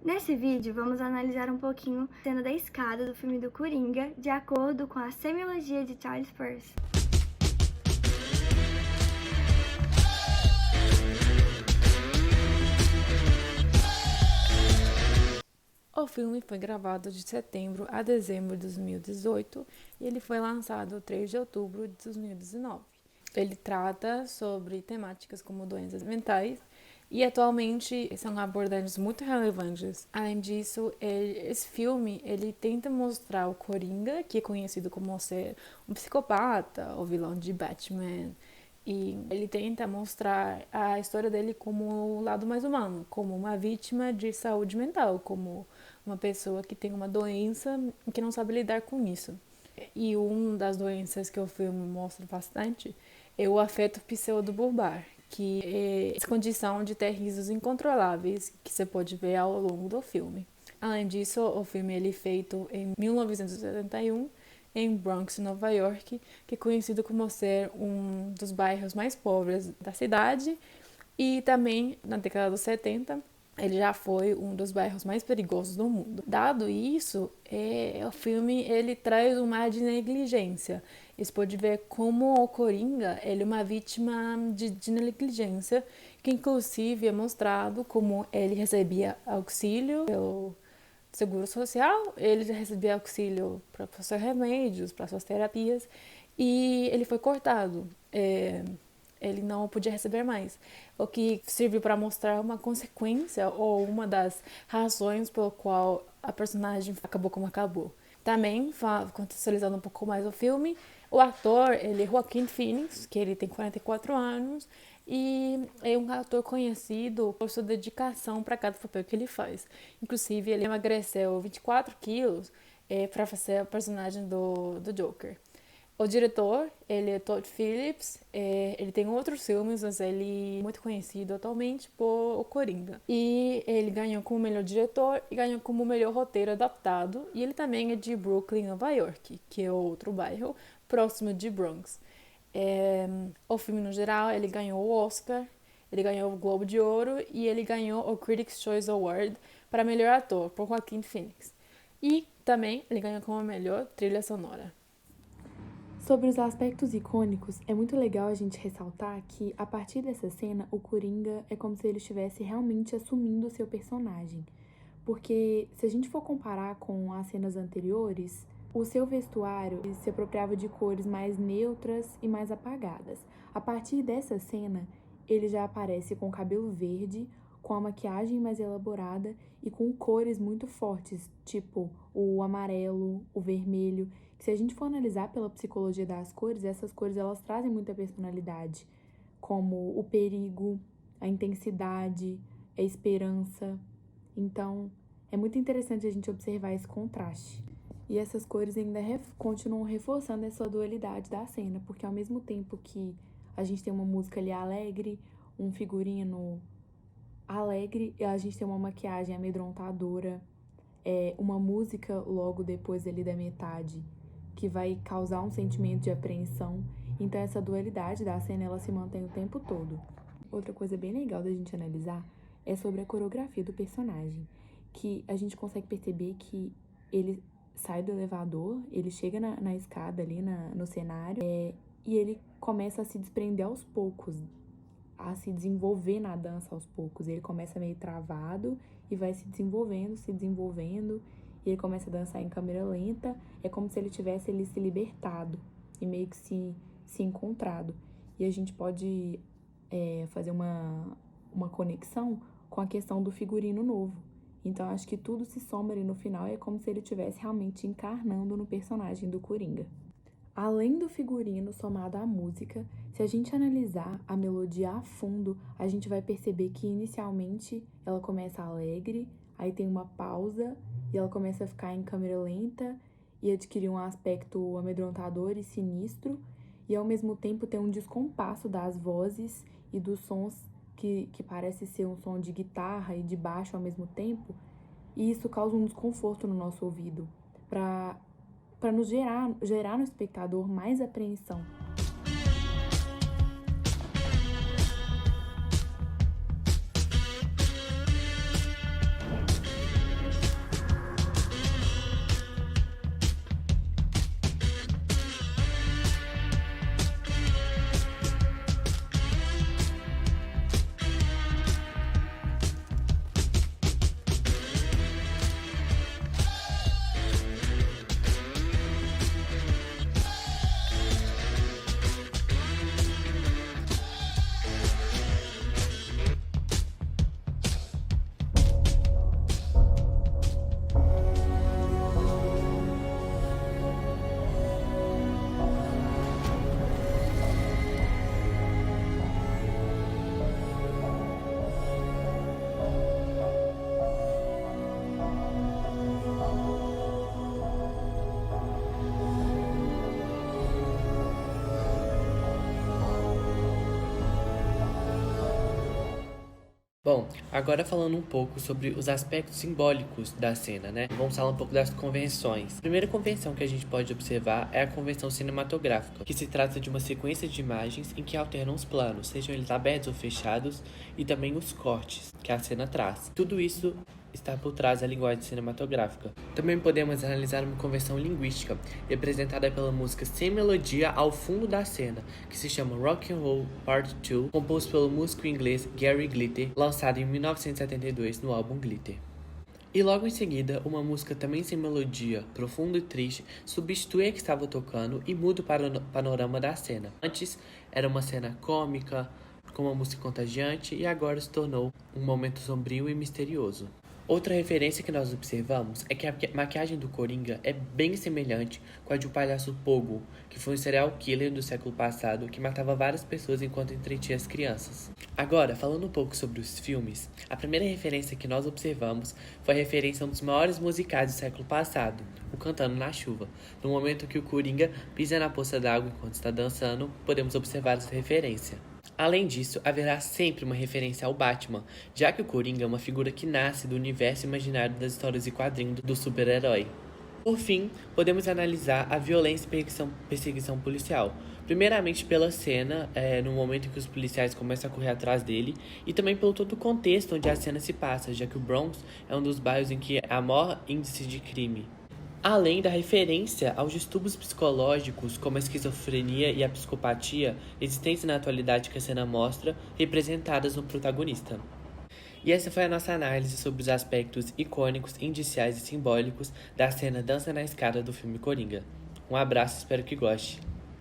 Nesse vídeo, vamos analisar um pouquinho a cena da escada do filme do Coringa, de acordo com a semiologia de Charles Peirce. O filme foi gravado de setembro a dezembro de 2018 e ele foi lançado 3 de outubro de 2019. Ele trata sobre temáticas como doenças mentais e atualmente são abordagens muito relevantes. Além disso, esse filme ele tenta mostrar o Coringa, que é conhecido como ser um psicopata, o vilão de Batman, e ele tenta mostrar a história dele como o lado mais humano, como uma vítima de saúde mental, como uma pessoa que tem uma doença e que não sabe lidar com isso. E uma das doenças que o filme mostra bastante é o afeto pseudo-bulbar, que é essa condição de ter risos incontroláveis que você pode ver ao longo do filme. Além disso, o filme ele é feito em 1971 em Bronx, Nova York, que é conhecido como ser um dos bairros mais pobres da cidade, e também na década dos 70 ele já foi um dos bairros mais perigosos do mundo. Dado isso, o filme ele traz um ar de negligência. Você pode ver como o Coringa ele é uma vítima de negligência, que inclusive é mostrado como ele recebia auxílio pelo seguro social, ele recebia auxílio para seus remédios, para suas terapias, e ele foi cortado. Ele não podia receber mais, o que serviu para mostrar uma consequência ou uma das razões pelo qual a personagem acabou como acabou. Também, contextualizando um pouco mais o filme, o ator, ele é Joaquin Phoenix, que ele tem 44 anos, e é um ator conhecido por sua dedicação para cada papel que ele faz. Inclusive, ele emagreceu 24 quilos para fazer o personagem do Joker. O diretor, ele é Todd Phillips, ele tem outros filmes, mas ele é muito conhecido atualmente por O Coringa. E ele ganhou como melhor diretor e ganhou como melhor roteiro adaptado, e ele também é de Brooklyn, Nova York, que é outro bairro próximo de Bronx. O filme, no geral, ele ganhou o Oscar, ele ganhou o Globo de Ouro e ele ganhou o Critics' Choice Award para melhor ator, por Joaquin Phoenix. E também ele ganhou como melhor trilha sonora. Sobre os aspectos icônicos, é muito legal a gente ressaltar que, a partir dessa cena, o Coringa é como se ele estivesse realmente assumindo o seu personagem. Porque, se a gente for comparar com as cenas anteriores, o seu vestuário se apropriava de cores mais neutras e mais apagadas. A partir dessa cena, ele já aparece com o cabelo verde, com a maquiagem mais elaborada e com cores muito fortes, tipo o amarelo, o vermelho. Se a gente for analisar pela psicologia das cores, essas cores elas trazem muita personalidade, como o perigo, a intensidade, a esperança. Então, é muito interessante a gente observar esse contraste. E essas cores ainda continuam reforçando essa dualidade da cena, porque ao mesmo tempo que a gente tem uma música ali alegre, um figurino alegre, a gente tem uma maquiagem amedrontadora, uma música logo depois ali da metade, que vai causar um sentimento de apreensão. Então essa dualidade da cena, ela se mantém o tempo todo. Outra coisa bem legal da gente analisar é sobre a coreografia do personagem, que a gente consegue perceber que ele sai do elevador, ele chega na escada ali no cenário, e ele começa a se desprender aos poucos, a se desenvolver na dança aos poucos. Ele começa meio travado e vai se desenvolvendo, e ele começa a dançar em câmera lenta. É como se ele tivesse ele se libertado e meio que se encontrado. E a gente pode fazer uma conexão com a questão do figurino novo. Então, acho que tudo se soma ali no final e é como se ele estivesse realmente encarnando no personagem do Coringa. Além do figurino somado à música, se a gente analisar a melodia a fundo, a gente vai perceber que inicialmente ela começa alegre, aí tem uma pausa e ela começa a ficar em câmera lenta e adquirir um aspecto amedrontador e sinistro, e ao mesmo tempo tem um descompasso das vozes e dos sons que parece ser um som de guitarra e de baixo ao mesmo tempo, e isso causa um desconforto no nosso ouvido, para nos gerar no espectador mais apreensão. Bom, agora falando um pouco sobre os aspectos simbólicos da cena, né? Vamos falar um pouco das convenções. A primeira convenção que a gente pode observar é a convenção cinematográfica, que se trata de uma sequência de imagens em que alternam os planos, sejam eles abertos ou fechados, e também os cortes que a cena traz. Tudo isso está por trás da linguagem cinematográfica. Também podemos analisar uma convenção linguística, representada pela música sem melodia ao fundo da cena, que se chama Rock and Roll Part 2, composto pelo músico inglês Gary Glitter, lançado em 1972 no álbum Glitter. E logo em seguida, uma música também sem melodia, profunda e triste, substitui a que estava tocando e muda o panorama da cena. Antes, era uma cena cômica, com uma música contagiante, e agora se tornou um momento sombrio e misterioso. Outra referência que nós observamos é que a maquiagem do Coringa é bem semelhante com a de um palhaço Pogo, que foi um serial killer do século passado que matava várias pessoas enquanto entretinha as crianças. Agora, falando um pouco sobre os filmes, a primeira referência que nós observamos foi a referência a um dos maiores musicais do século passado, o Cantando na Chuva. No momento que o Coringa pisa na poça d'água enquanto está dançando, podemos observar essa referência. Além disso, haverá sempre uma referência ao Batman, já que o Coringa é uma figura que nasce do universo imaginário das histórias e quadrinhos do super-herói. Por fim, podemos analisar a violência e perseguição policial. Primeiramente pela cena, no momento em que os policiais começam a correr atrás dele, e também pelo todo o contexto onde a cena se passa, já que o Bronx é um dos bairros em que há maior índice de crime. Além da referência aos distúrbios psicológicos, como a esquizofrenia e a psicopatia, existentes na atualidade que a cena mostra, representadas no protagonista. E essa foi a nossa análise sobre os aspectos icônicos, indiciais e simbólicos da cena Dança na Escada do filme Coringa. Um abraço, espero que goste.